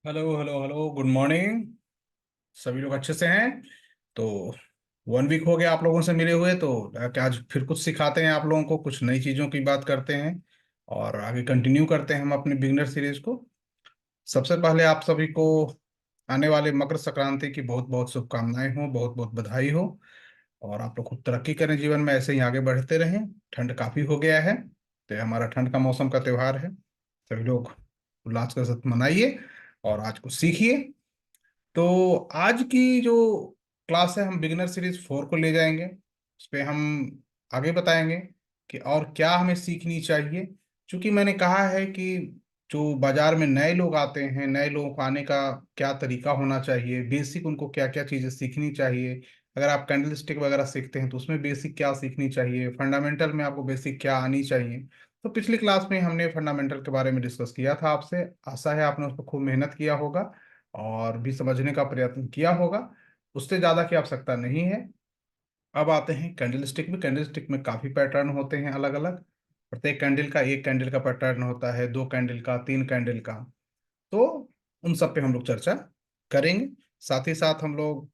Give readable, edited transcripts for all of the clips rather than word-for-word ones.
Hello hello hello, good morning. सभी लोग अच्छे से हैं? तो 1 वीक हो गया आप लोगों से मिले हुए, तो क्या आज फिर कुछ सिखाते हैं आप लोगों को, कुछ नई चीज़ों की बात करते हैं और आगे कंटिन्यू करते हैं हम अपने बिगनर सीरीज को। सबसे पहले आप सभी को आने वाले मकर संक्रांति की बहुत बहुत शुभकामनाएं हो, बहुत बहुत बधाई हो। और आप लोग खूब तरक्की करें जीवन में, ऐसे ही आगे बढ़ते रहें। ठंड काफ़ी हो गया है, तो ये हमारा ठंड का मौसम का त्यौहार है। सभी लोग उल्लास के साथ मनाइए और आज कुछ सीखिए। तो आज की जो क्लास है, हम बिगिनर सीरीज 4 को ले जाएंगे। उस पे हम आगे बताएंगे कि और क्या हमें सीखनी चाहिए। क्योंकि मैंने कहा है कि जो बाजार में नए लोग आते हैं, नए लोगों को आने का क्या तरीका होना चाहिए, बेसिक उनको क्या क्या चीज़ें सीखनी चाहिए। अगर आप कैंडल स्टिक वगैरह सीखते हैं तो उसमें बेसिक क्या सीखनी चाहिए, फंडामेंटल में आपको बेसिक क्या आनी चाहिए। तो पिछली क्लास में हमने फंडामेंटल के बारे में डिस्कस किया था आपसे। आशा है आपने उस पर खूब मेहनत किया होगा और भी समझने का प्रयत्न किया होगा। उससे ज़्यादा की आवश्यकता नहीं है। अब आते हैं कैंडल स्टिक में। कैंडल स्टिक में काफ़ी पैटर्न होते हैं अलग अलग। प्रत्येक कैंडल का एक कैंडल का पैटर्न होता है, 2 कैंडल का, 3 कैंडल का। तो उन सब पे हम लोग चर्चा करेंगे। साथ ही साथ हम लोग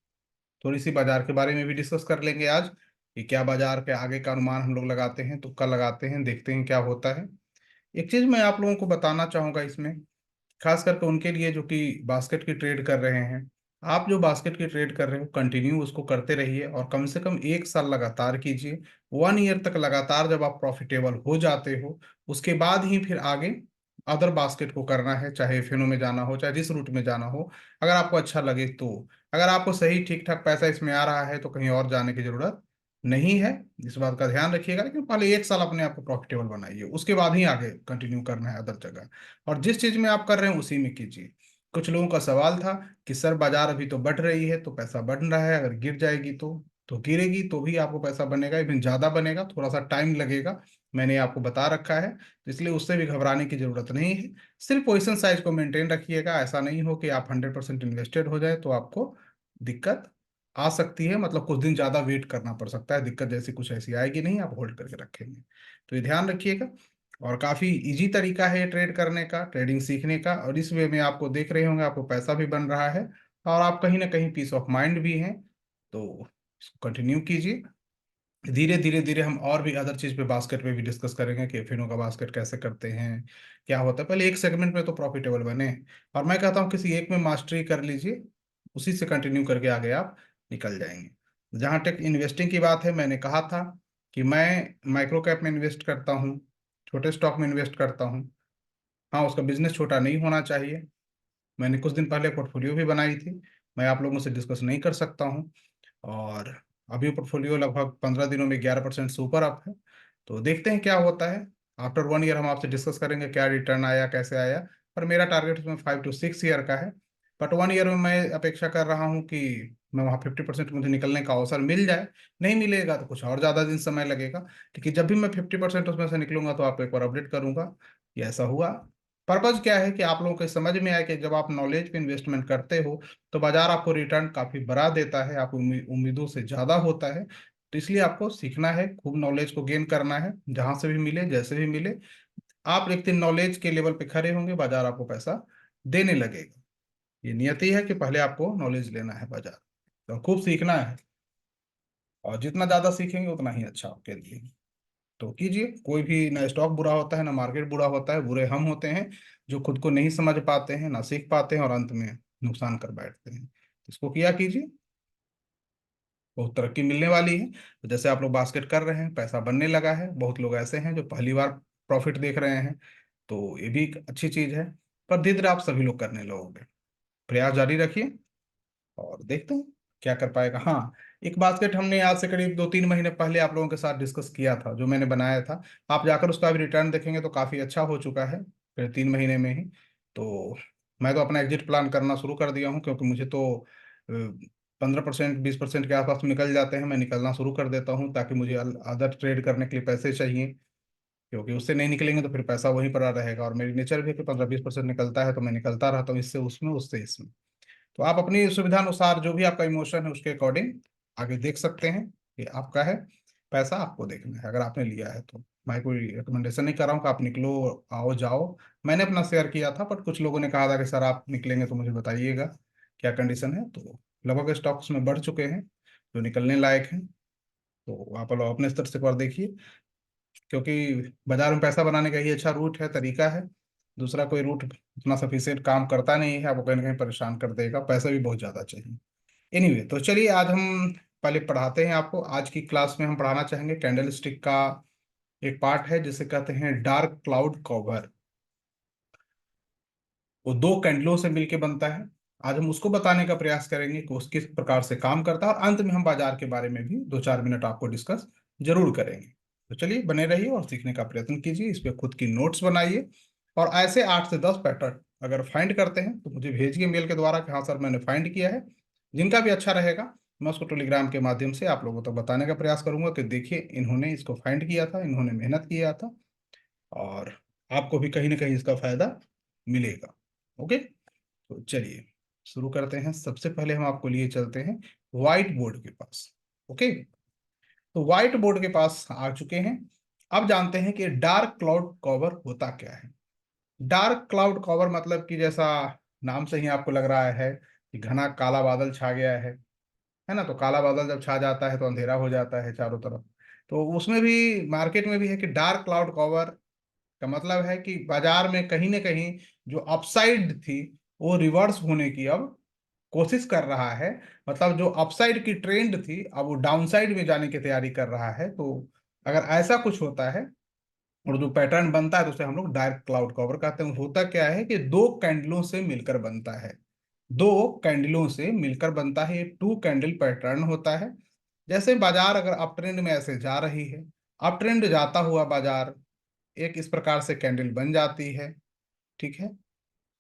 थोड़ी सी बाजार के बारे में भी डिस्कस कर लेंगे आज, कि क्या बाजार के आगे का अनुमान हम लोग लगाते हैं, तुक्का लगाते हैं, देखते हैं क्या होता है। एक चीज़ मैं आप लोगों को बताना चाहूँगा इसमें, खास करके उनके लिए जो कि बास्केट की ट्रेड कर रहे हैं। आप जो बास्केट की ट्रेड कर रहे हो, कंटिन्यू उसको करते रहिए और कम से कम 1 साल लगातार कीजिए। 1 ईयर तक लगातार जब आप प्रॉफिटेबल हो जाते हो, उसके बाद ही फिर आगे अदर बास्केट को करना है, चाहे फिनो में जाना हो, चाहे जिस रूट में जाना हो। अगर आपको अच्छा लगे तो। अगर आपको सही ठीक ठाक पैसा इसमें आ रहा है तो कहीं और जाने की जरूरत नहीं है। इस बात का ध्यान रखिएगा। लेकिन पहले 1 साल अपने आप को प्रॉफिटेबल बनाइए, उसके बाद ही आगे कंटिन्यू करना है अदर जगह। और जिस चीज में आप कर रहे हैं उसी में कीजिए। कुछ लोगों का सवाल था कि सर बाजार अभी तो बढ़ रही है तो पैसा बढ़ रहा है, अगर गिर जाएगी तो गिरेगी तो भी आपको पैसा बनेगा, इवन ज्यादा बनेगा, थोड़ा सा टाइम लगेगा। मैंने आपको बता रखा है, तो इसलिए उससे भी घबराने की जरूरत नहीं है। सिर्फ पोजिशन साइज को मेंटेन रखिएगा। ऐसा नहीं हो कि आप 100% इन्वेस्टेड हो जाए तो आपको दिक्कत आ सकती है। मतलब कुछ दिन ज्यादा वेट करना पड़ सकता है, दिक्कत जैसी कुछ ऐसी आएगी नहीं, आप होल्ड करके रखेंगे। तो ये ध्यान रखिएगा। और काफी इजी तरीका है ट्रेड करने का, ट्रेडिंग सीखने का। और इस वे में आपको देख रहे होंगे आपको पैसा भी बन रहा है और आप कहीं ना कहीं पीस ऑफ माइंड भी हैं। तो इसको कंटिन्यू कीजिए। धीरे धीरे धीरे हम और भी अदर चीज पे, बास्केट पे भी डिस्कस करेंगे कि फिनो का बास्केट कैसे करते हैं, क्या होता है। पहले एक सेगमेंट में तो प्रॉफिटेबल बने। और मैं कहता हूँ किसी एक में मास्टरी कर लीजिए, उसी से कंटिन्यू करके आगे आप निकल जाएंगे। जहाँ तक इन्वेस्टिंग की बात है, मैंने कहा था कि मैं माइक्रो कैप में इन्वेस्ट करता हूँ, छोटे स्टॉक में इन्वेस्ट करता हूँ। हाँ, उसका बिजनेस छोटा नहीं होना चाहिए। मैंने कुछ दिन पहले पोर्टफोलियो भी बनाई थी, मैं आप लोगों से डिस्कस नहीं कर सकता हूँ। और अभी पोर्टफोलियो लगभग 15 दिनों में 11% से ऊपर अप है। तो देखते हैं क्या होता है। आफ्टर 1 ईयर हम आपसे डिस्कस करेंगे क्या रिटर्न आया, कैसे आया। पर मेरा टारगेट उसमें 5 to 6 ईयर का है। बट 1 ईयर में मैं अपेक्षा कर रहा हूँ कि मैं वहाँ 50% मुझे निकलने का अवसर मिल जाए। नहीं मिलेगा तो कुछ और ज़्यादा दिन समय लगेगा, लेकिन जब भी मैं 50% उसमें से निकलूंगा तो आपको एक बार अपडेट करूंगा कि ऐसा हुआ। पर्पज क्या है कि आप लोगों को समझ में आए कि जब आप नॉलेज पे इन्वेस्टमेंट करते हो तो बाजार आपको रिटर्न काफी बड़ा देता है, आपको उम्मीदों से ज्यादा होता है। तो इसलिए आपको सीखना है, खूब नॉलेज को गेन करना है, जहां से भी मिले जैसे भी मिले। आप एक दिन नॉलेज के लेवल पे खड़े होंगे, बाजार आपको पैसा देने लगेगा। ये नियति है कि पहले आपको नॉलेज लेना है बाजार, तो खूब सीखना है। और जितना ज्यादा सीखेंगे उतना ही अच्छा आपके लिए। तो कीजिए। कोई भी ना स्टॉक बुरा होता है ना मार्केट बुरा होता है, बुरे हम होते हैं जो खुद को नहीं समझ पाते हैं, ना सीख पाते हैं और अंत में नुकसान कर बैठते हैं। तो इसको किया कीजिए, बहुत तरक्की मिलने वाली है। तो जैसे आप लोग बास्केट कर रहे हैं, पैसा बनने लगा है। बहुत लोग ऐसे हैं जो पहली बार प्रॉफिट देख रहे हैं, तो ये भी एक अच्छी चीज है। पर धीरे धीरे आप सभी लोग करने लगोगे। प्रयास जारी रखिए और देखते हैं क्या कर पाएगा। हाँ, एक बास्केट हमने आज से करीब 2-3 महीने पहले आप लोगों के साथ डिस्कस किया था, जो मैंने बनाया था। आप जाकर उसका भी रिटर्न देखेंगे तो काफ़ी अच्छा हो चुका है फिर 3 महीने में ही। तो मैं तो अपना एग्जिट प्लान करना शुरू कर दिया हूँ, क्योंकि मुझे तो 15% 20% के आसपास निकल जाते हैं। मैं निकलना शुरू कर देता हूँ ताकि मुझे अदर ट्रेड करने के लिए पैसे चाहिए। क्योंकि उससे नहीं निकलेंगे तो फिर पैसा वहीं पड़ा रहेगा। और मेरी नेचर भी है कि 15-20% निकलता है तो मैं निकलता रहता हूँ, इससे उसमें उससे इसमें। तो आप अपनी सुविधा अनुसार जो भी आपका इमोशन है उसके अकॉर्डिंग आगे देख सकते हैं कि आपका है, पैसा आपको देखना है अगर आपने लिया है तो। मैं कोई रिकमेंडेशन नहीं कर रहा हूँ कि आप निकलो, आओ जाओ। मैंने अपना शेयर किया था, बट कुछ लोगों ने कहा था कि सर आप निकलेंगे तो मुझे बताइएगा क्या कंडीशन है। तो लगभग स्टॉक्स में बढ़ चुके हैं जो निकलने लायक हैं। तो आप लोग अपने स्तर से पर देखिए, क्योंकि बाजार में पैसा बनाने का ही अच्छा रूट है, तरीका है। दूसरा कोई रूट उतना सफिशिएंट काम करता नहीं है, आपको कहीं ना कहीं परेशान कर देगा, पैसा भी बहुत ज़्यादा चाहिए। एनीवे, तो चलिए आज हम पहले पढ़ाते हैं आपको। आज की क्लास में हम पढ़ाना चाहेंगे कैंडल स्टिक का एक पार्ट है जिसे कहते हैं डार्क क्लाउड कवर। वो दो कैंडलों से मिलके बनता है। आज हम उसको बताने का प्रयास करेंगे कि उस किस प्रकार से काम करता है, और अंत में हम बाजार के बारे में भी 2-4 मिनट आपको डिस्कस जरूर करेंगे। तो चलिए बने रहिए और सीखने का प्रयत्न कीजिए, इस पे खुद की नोट्स बनाइए। और ऐसे 8 से 10 पैटर्न अगर फाइंड करते हैं तो मुझे भेजिए मेल के द्वारा कि हाँ सर मैंने फाइंड किया है। जिनका भी अच्छा रहेगा मैं उसको टेलीग्राम के माध्यम से आप लोगों तक बताने का प्रयास करूंगा कि देखिए इन्होंने इसको फाइंड किया था, इन्होंने मेहनत किया था, और आपको भी कहीं ना कहीं इसका फायदा मिलेगा। ओके, तो चलिए शुरू करते हैं। सबसे पहले हम आपको लिए चलते हैं व्हाइट बोर्ड के पास। ओके, तो व्हाइट बोर्ड के पास आ चुके हैं। अब जानते हैं कि डार्क क्लाउड कवर होता क्या है। डार्क क्लाउड कवर मतलब कि जैसा नाम से ही आपको लग रहा है कि घना काला बादल छा गया है ना। तो काला बादल जब छा जाता है तो अंधेरा हो जाता है चारों तरफ। तो उसमें भी मार्केट में भी है कि डार्क क्लाउड कवर का मतलब है कि बाजार में कहीं ना कहीं जो अपसाइड थी वो रिवर्स होने की अब कोशिश कर रहा है। मतलब जो अपसाइड की ट्रेंड थी अब वो डाउनसाइड में जाने की तैयारी कर रहा है। तो अगर ऐसा कुछ होता है और जो पैटर्न बनता है तो उसे हम लोग डार्क क्लाउड कवर कहते हैं। होता क्या है कि दो कैंडलों से मिलकर बनता है, दो कैंडलों से मिलकर बनता है, ये टू कैंडल पैटर्न होता है। जैसे बाजार अगर अप ट्रेंड में ऐसे जा रही है, अप ट्रेंड जाता हुआ बाजार एक इस प्रकार से कैंडल बन जाती है। ठीक है,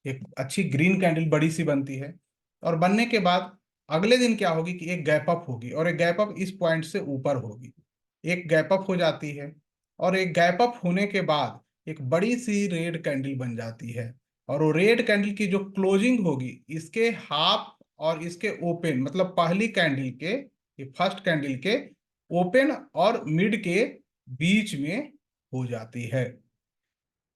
एक अच्छी ग्रीन कैंडल बड़ी सी बनती है, और बनने के बाद अगले दिन क्या होगी कि एक गैप अप होगी, और एक गैप अप इस पॉइंट से ऊपर होगी। एक गैप अप हो जाती है, और एक गैप अप होने के बाद एक बड़ी सी रेड कैंडल बन जाती है। और वो रेड कैंडल की जो क्लोजिंग होगी इसके हाफ और इसके ओपन, मतलब पहली कैंडल के, ये फर्स्ट कैंडल के ओपन और मिड के बीच में हो जाती है।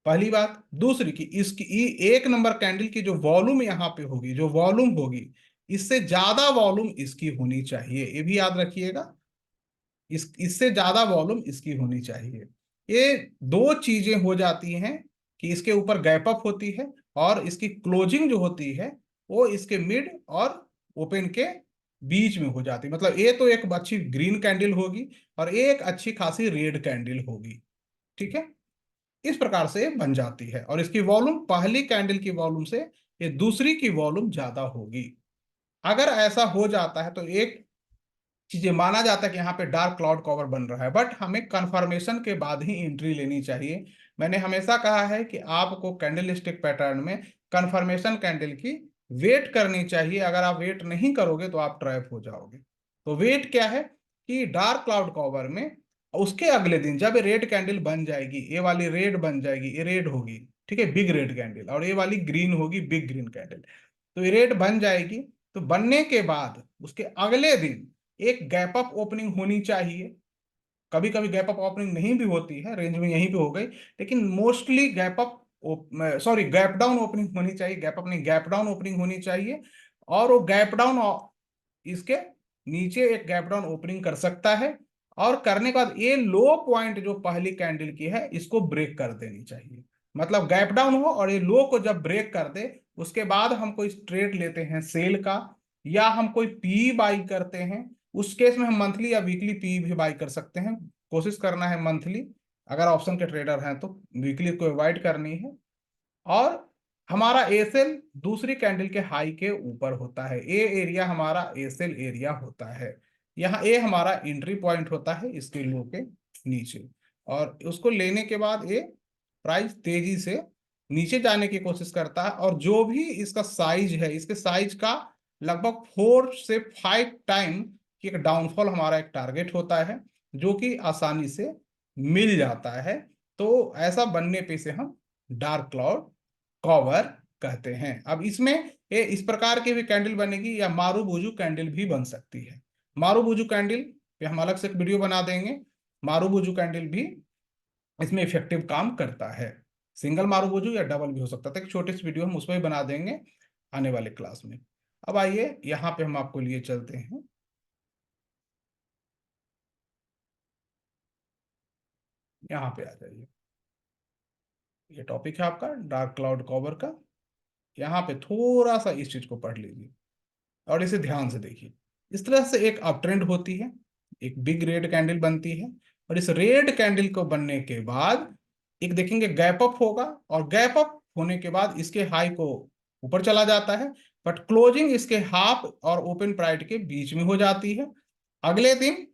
पहली बात। दूसरी कि इसकी एक नंबर कैंडल की जो वॉल्यूम यहाँ पे होगी, जो वॉल्यूम होगी, इससे ज्यादा वॉल्यूम इसकी होनी चाहिए, ये भी याद रखिएगा। इससे ज्यादा वॉल्यूम इसकी होनी चाहिए। ये दो चीजें हो जाती हैं कि इसके ऊपर गैप अप होती है, और इसकी क्लोजिंग जो होती है वो इसके मिड और ओपन के बीच में हो जाती है। मतलब ये तो एक अच्छी ग्रीन कैंडल होगी और एक अच्छी खासी रेड कैंडल होगी। ठीक है, इस प्रकार से बन जाती है, और इसकी वॉल्यूम पहली कैंडल की वॉल्यूम से ये दूसरी की वॉल्यूम ज्यादा होगी। अगर ऐसा हो जाता है तो एक चीजें माना जाता है कि यहाँ पे डार्क क्लाउड कवर बन रहा है, बट हमें कंफर्मेशन के बाद ही एंट्री लेनी चाहिए। मैंने हमेशा कहा है कि आपको कैंडल स्टिक पैटर्न में कंफर्मेशन कैंडल की वेट करनी चाहिए। अगर आप वेट नहीं करोगे तो आप ट्रैप हो जाओगे। तो वेट क्या है कि डार्क क्लाउड कवर में उसके अगले दिन जब ये रेड कैंडल बन जाएगी, ये वाली रेड बन जाएगी, ये रेड होगी, ठीक है, बिग रेड कैंडल, और ये वाली ग्रीन होगी, बिग ग्रीन कैंडल। तो ये रेड बन जाएगी, तो बनने के बाद उसके अगले दिन एक गैप अप ओपनिंग होनी चाहिए। कभी कभी गैप अप ओपनिंग नहीं भी होती है, रेंज में यहीं पे हो गई, लेकिन mostly gap up, sorry, gap down opening होनी चाहिए। गैप अप नहीं, गैप डाउन ओपनिंग होनी चाहिए। और वो गैप डाउन इसके नीचे एक गैप डाउन ओपनिंग कर सकता है, और करने के बाद ये लो पॉइंट जो पहली कैंडल की है इसको ब्रेक कर देनी चाहिए। मतलब गैप डाउन हो और ये लो को जब ब्रेक कर दे, उसके बाद हम कोई ट्रेड लेते हैं सेल का, या हम कोई पी बाई करते हैं। उस केस में हम मंथली या वीकली पी भी बाई कर सकते हैं। कोशिश करना है मंथली, अगर ऑप्शन के ट्रेडर हैं तो वीकली को अवॉइड करनी है। और हमारा एसेल दूसरी कैंडल के हाई के ऊपर होता है, ए एरिया हमारा एसेल एरिया होता है। यहाँ ए हमारा एंट्री पॉइंट होता है इसके लो के नीचे, और उसको लेने के बाद ये प्राइस तेजी से नीचे जाने की कोशिश करता है। और जो भी इसका साइज है, इसके साइज का लगभग 4 से 5 टाइम की एक डाउनफॉल हमारा एक टारगेट होता है, जो कि आसानी से मिल जाता है। तो ऐसा बनने पे से हम डार्क क्लाउड कवर कहते हैं। अब इसमें ये इस प्रकार की भी कैंडल बनेगी, या मारूबुजू कैंडल भी बन सकती है। मारूबुजू कैंडल पे हम अलग से एक वीडियो बना देंगे। मारूबुजू कैंडल भी इसमें इफेक्टिव काम करता है। सिंगल मारूबुजू या डबल भी हो सकता था। एक छोटी सी वीडियो हम उस पर भी बना देंगे आने वाले क्लास में। अब आइए यहाँ पे हम आपको लिए चलते हैं। यहाँ पे आ जाइए। ये टॉपिक है आपका डार्क क्लाउड कवर का। यहाँ पे थोड़ा सा इस चीज को पढ़ लीजिए और इसे ध्यान से देखिए। इस तरह से एक अप ट्रेंड होती है, एक बिग रेड कैंडल बनती है, और इस रेड कैंडल को बनने के बाद एक देखेंगे गैप अप होगा, और गैप अप होने के बाद इसके हाई को ऊपर चला जाता है, बट क्लोजिंग इसके हाफ और ओपन प्राइड के बीच में हो जाती है। अगले दिन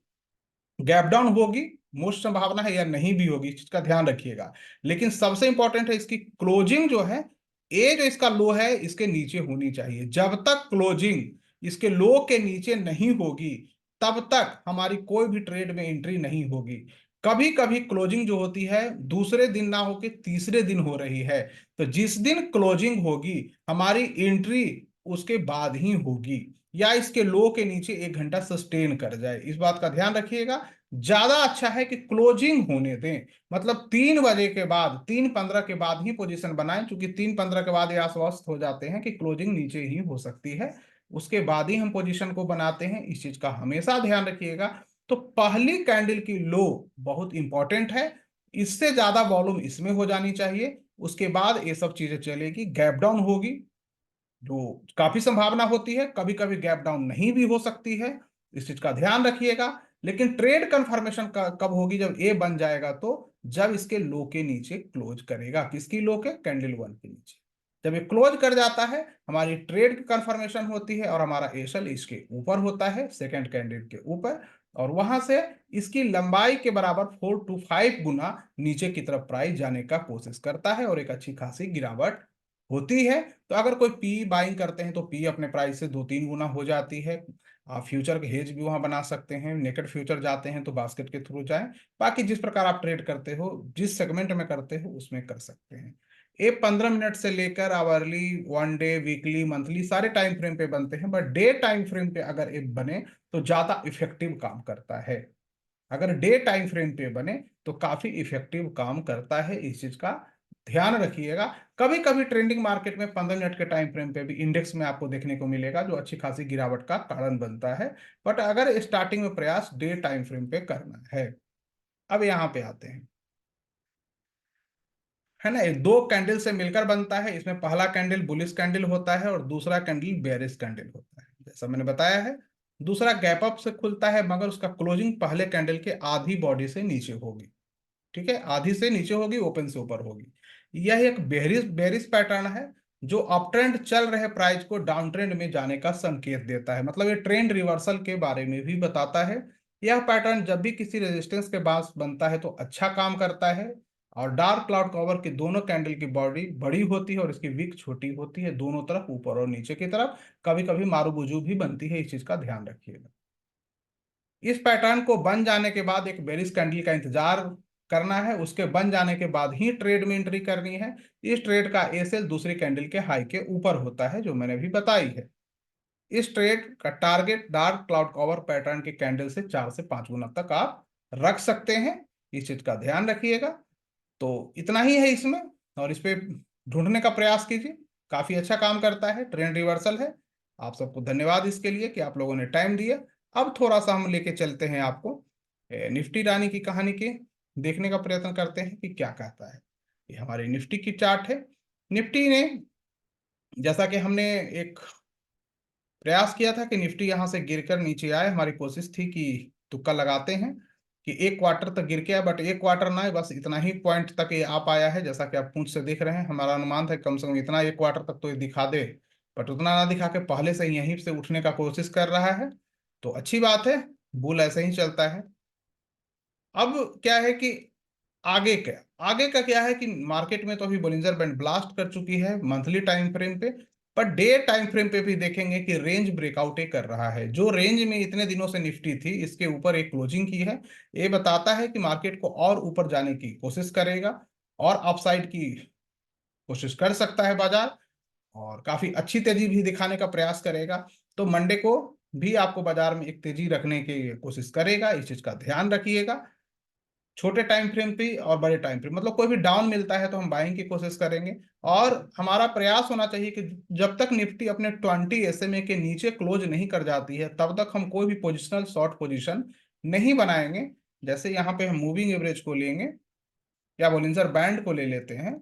गैप डाउन होगी, मोस्ट संभावना है, या नहीं भी होगी, इस चीज का ध्यान रखिएगा। लेकिन सबसे इंपॉर्टेंट है इसकी क्लोजिंग जो है, ये जो इसका लो है इसके नीचे होनी चाहिए। जब तक क्लोजिंग इसके लो के नीचे नहीं होगी तब तक हमारी कोई भी ट्रेड में एंट्री नहीं होगी। कभी कभी क्लोजिंग जो होती है दूसरे दिन ना होके तीसरे दिन हो रही है, तो जिस दिन क्लोजिंग होगी हमारी एंट्री उसके बाद ही होगी, या इसके लो के नीचे 1 घंटा सस्टेन कर जाए। इस बात का ध्यान रखिएगा। ज्यादा अच्छा है कि क्लोजिंग होने दें, मतलब 3 बजे के बाद, 3:15 के बाद ही पोजीशन बनाएं, क्योंकि 3:15 के बाद ये आश्वस्त हो जाते हैं कि क्लोजिंग नीचे ही हो सकती है। उसके बाद ही हम पोजीशन को बनाते हैं, इस चीज का हमेशा ध्यान रखिएगा। तो पहली कैंडल की लो बहुत इंपॉर्टेंट है, इससे ज्यादा वॉल्यूम इसमें हो जानी चाहिए। उसके बाद ये सब चीजें चलेगी, गैप डाउन होगी जो काफी संभावना होती है, कभी कभी गैप डाउन नहीं भी हो सकती है, इस चीज का ध्यान रखिएगा। लेकिन ट्रेड कंफर्मेशन कब होगी? जब ए बन जाएगा, तो जब इसके लो के नीचे क्लोज करेगा। किसकी लो के? कैंडल वन के नीचे। जब ये क्लोज कर जाता है हमारी ट्रेड की कंफर्मेशन होती है, और हमारा एसल इसके ऊपर होता है, सेकंड कैंडल के ऊपर, और वहां से इसकी लंबाई के बराबर 4 to 5 गुना नीचे की तरफ प्राइस जाने का कोशिश करता है, और एक अच्छी खासी गिरावट होती है। तो अगर कोई पी बाइंग करते हैं तो पी अपने प्राइस से 2-3 गुना हो जाती है। आप फ्यूचर के हेज भी वहां बना सकते हैं, नेकेड फ्यूचर जाते हैं तो बास्केट के थ्रू जाएं। बाकी जिस प्रकार आप ट्रेड करते हो, जिस सेगमेंट में करते हो, उसमें कर सकते हैं। ये 15 मिनट से लेकर आवरली, 1 डे, वीकली, मंथली सारे टाइम फ्रेम पे बनते हैं, बट डे टाइम फ्रेम पे अगर ये बने तो ज्यादा इफेक्टिव काम करता है। अगर डे टाइम फ्रेम पे बने तो काफी इफेक्टिव काम करता है, इस चीज का ध्यान रखिएगा। कभी कभी ट्रेंडिंग मार्केट में 15 मिनट के टाइम फ्रेम पे भी इंडेक्स में आपको देखने को मिलेगा, जो अच्छी खासी गिरावट का कारण बनता है। बट अगर स्टार्टिंग में प्रयास डे टाइम फ्रेम पे करना है। अब यहाँ पे आते हैं, है ना, ये 2 कैंडल से मिलकर बनता है। इसमें पहला कैंडल बुलिश कैंडल होता है और दूसरा कैंडल बेरिश कैंडल होता है, जैसा मैंने बताया है। दूसरा गैप अप से खुलता है, मगर उसका क्लोजिंग पहले कैंडल के आधी बॉडी से नीचे होगी। ठीक है, आधी से नीचे होगी, ओपन से ऊपर होगी। यह एक बेरिश बेरिश पैटर्न है, जो अप ट्रेंड चल रहे प्राइस को डाउन ट्रेंड में जाने का संकेत देता है। मतलब ये ट्रेंड रिवर्सल के बारे में भी बताता है। यह पैटर्न जब भी किसी रेजिस्टेंस के पास बनता है तो अच्छा काम करता है। और डार्क क्लाउड कवर की दोनों कैंडल की बॉडी बड़ी होती है और इसकी विक छोटी होती है, दोनों तरफ, ऊपर और नीचे की तरफ। कभी कभी मारूबुजू भी बनती है, इस चीज का ध्यान रखिएगा। इस पैटर्न को बन जाने के बाद एक बेरिश कैंडल का इंतजार करना है, उसके बन जाने के बाद ही ट्रेड में एंट्री करनी है। इस ट्रेड का एसेल दूसरी कैंडल के हाई के ऊपर होता है, जो मैंने भी बताई है। इस ट्रेड का target dark cloud cover pattern के कैंडल से 4 से 5 गुना तक आप रख सकते हैं, इस चीज का ध्यान रखिएगा। तो इतना ही है इसमें, और इस पे ढूंढने का प्रयास कीजिए। काफी अच्छा काम करता है, ट्रेंड रिवर्सल है। आप सबको धन्यवाद इसके लिए कि आप लोगों ने टाइम दिया। अब थोड़ा सा हम लेके चलते हैं आपको निफ्टी रानी की कहानी के देखने का प्रयत्न करते हैं कि क्या कहता है। ये हमारी निफ्टी की चार्ट है। निफ्टी ने, जैसा कि हमने एक प्रयास किया था कि निफ्टी यहां से गिरकर नीचे आए, हमारी कोशिश थी कि तुक्का लगाते हैं कि 1 क्वार्टर तक गिर के आए, बट 1 क्वार्टर ना, बस इतना ही पॉइंट तक ये आ पाया है। जैसा कि आप पूंछ से देख रहे हैं, हमारा अनुमान था कि कम से कम इतना 1 क्वार्टर तक तो ये दिखा दे, बट उतना ना दिखा के पहले से ही यहीं से उठने का कोशिश कर रहा है। तो अच्छी बात है, बुल ऐसे ही चलता है। अब क्या है कि आगे का क्या है कि मार्केट में तो अभी बोलिंजर बैंड ब्लास्ट कर चुकी है मंथली टाइम फ्रेम पे, पर डे टाइम फ्रेम पे भी देखेंगे कि रेंज ब्रेकआउट कर रहा है। जो रेंज में इतने दिनों से निफ्टी थी, इसके ऊपर एक क्लोजिंग की है। ये बताता है कि मार्केट को और ऊपर जाने की कोशिश करेगा, और अपसाइड की कोशिश कर सकता है बाजार, और काफी अच्छी तेजी भी दिखाने का प्रयास करेगा। तो मंडे को भी आपको बाजार में एक तेजी रखने की कोशिश करेगा, इस चीज का ध्यान रखिएगा। छोटे टाइम फ्रेम पे और बड़े टाइम फ्रेम, मतलब कोई भी डाउन मिलता है तो हम बाइंग की कोशिश करेंगे। और हमारा प्रयास होना चाहिए कि जब तक निफ्टी अपने 20 SMA के नीचे क्लोज नहीं कर जाती है तब तक हम कोई भी पोजिशनल शॉर्ट पोजीशन नहीं बनाएंगे। जैसे यहाँ पे हम मूविंग एवरेज को लेंगे या बोलिंजर बैंड को ले लेते हैं।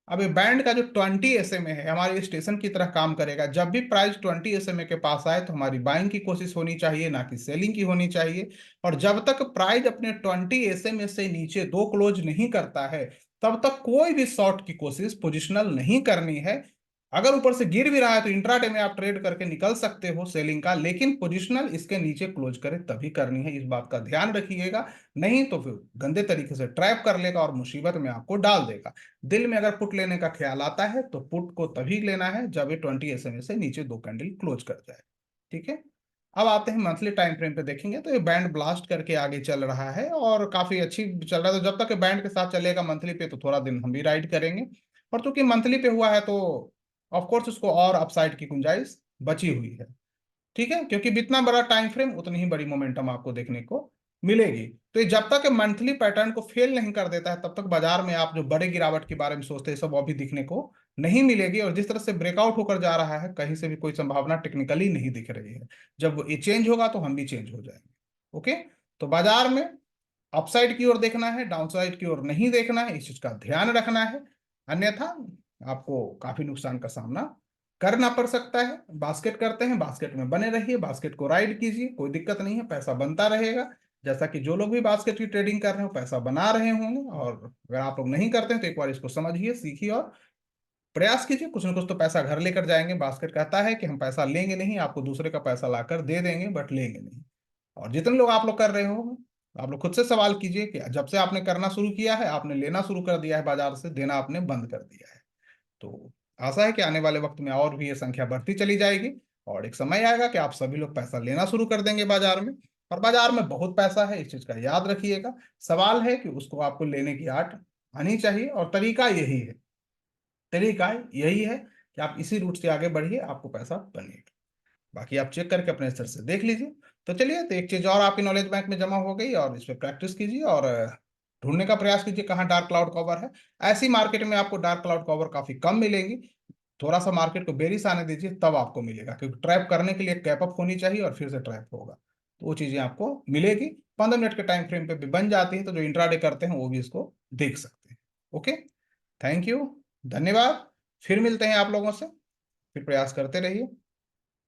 अब ये बैंड का जो 20 SMA है हमारे स्टेशन की तरह काम करेगा। जब भी प्राइस 20 SMA के पास आए तो हमारी बाइंग की कोशिश होनी चाहिए, ना कि सेलिंग की होनी चाहिए। और जब तक प्राइस अपने 20 SMA से नीचे दो क्लोज नहीं करता है तब तक कोई भी शॉर्ट की कोशिश पोजिशनल नहीं करनी है। अगर ऊपर से गिर भी रहा है तो इंट्राडे में आप ट्रेड करके निकल सकते हो सेलिंग का, लेकिन पोजिशनल इसके नीचे क्लोज करे तभी करनी है, इस बात का ध्यान रखिएगा। नहीं तो फिर गंदे तरीके से ट्रैप कर लेगा और मुसीबत में आपको डाल देगा। दिल में अगर पुट लेने का ख्याल आता है तो पुट को तभी लेना है जब ये 20 SMA से नीचे दो कैंडल क्लोज कर जाए। ठीक है। अब आते हैं मंथली टाइम फ्रेम पे, देखेंगे तो ये बैंड ब्लास्ट करके आगे चल रहा है और काफी अच्छी चल रहा है। तो जब तक ये बैंड के साथ चलेगा मंथली पे तो थोड़ा दिन हम भी राइड करेंगे। और चूंकि मंथली पे हुआ है तो ऑफ कोर्स उसको और अपसाइड की गुंजाइश बची हुई है। ठीक है, क्योंकि जितना बड़ा टाइम फ्रेम उतनी ही बड़ी मोमेंटम आपको देखने को मिलेगी। तो ये जब तक मंथली पैटर्न को फेल नहीं कर देता है तब तक बाजार में आप जो बड़े गिरावट के बारे में सोचते हैं सब अभी दिखने को नहीं मिलेगी। और जिस तरह से ब्रेकआउट होकर जा रहा है कहीं से भी कोई संभावना टेक्निकली नहीं दिख रही है। जब ये चेंज होगा तो हम भी चेंज हो जाएंगे। ओके। तो बाजार में अपसाइड की ओर देखना है, डाउनसाइड की ओर नहीं देखना है, इस चीज का ध्यान रखना है। अन्यथा आपको काफी नुकसान का सामना करना पड़ सकता है। बास्केट करते हैं, बास्केट में बने रहिए, बास्केट को राइड कीजिए, कोई दिक्कत नहीं है, पैसा बनता रहेगा। जैसा कि जो लोग भी बास्केट की ट्रेडिंग कर रहे हो पैसा बना रहे होंगे। और अगर आप लोग नहीं करते हैं तो एक बार इसको समझिए, सीखिए और प्रयास कीजिए। कुछ ना कुछ तो पैसा घर लेकर जाएंगे। बास्केट कहता है कि हम पैसा लेंगे नहीं, आपको दूसरे का पैसा लाकर दे देंगे, बट लेंगे नहीं। और जितने लोग आप लोग कर रहे हो आप लोग खुद से सवाल कीजिए कि जब से आपने करना शुरू किया है आपने लेना शुरू कर दिया है बाजार से, देना आपने बंद कर दिया है। तो आशा है कि आने वाले वक्त में और भी ये संख्या बढ़ती चली जाएगी और एक समय आएगा कि आप सभी लोग पैसा लेना शुरू कर देंगे बाजार में। और बाजार में बहुत पैसा है, इस चीज का याद रखिएगा। सवाल है कि उसको आपको लेने की आठ आनी चाहिए और तरीका यही है। तरीका यही है कि आप इसी रूट से आगे बढ़िए, आपको पैसा बनेगा। बाकी आप चेक करके अपने स्तर से देख लीजिए। तो चलिए, तो एक चीज और आपकी नॉलेज बैंक में जमा हो गई और इस पर प्रैक्टिस कीजिए और ढूंढने का प्रयास कीजिए कहाँ डार्क क्लाउड कवर है। ऐसी मार्केट में आपको डार्क क्लाउड कवर काफी कम मिलेंगी। थोड़ा सा मार्केट को बेरिश आने दीजिए तब आपको मिलेगा, क्योंकि ट्रैप करने के लिए कैप अप होनी चाहिए और फिर से ट्रैप होगा तो वो चीजें आपको मिलेगी। 15 मिनट के टाइम फ्रेम पे भी बन जाती है, तो जो इंट्राडे करते हैं वो भी इसको देख सकते हैं। ओके। Thank you. धन्यवाद। फिर मिलते हैं आप लोगों से, फिर प्रयास करते रहिए।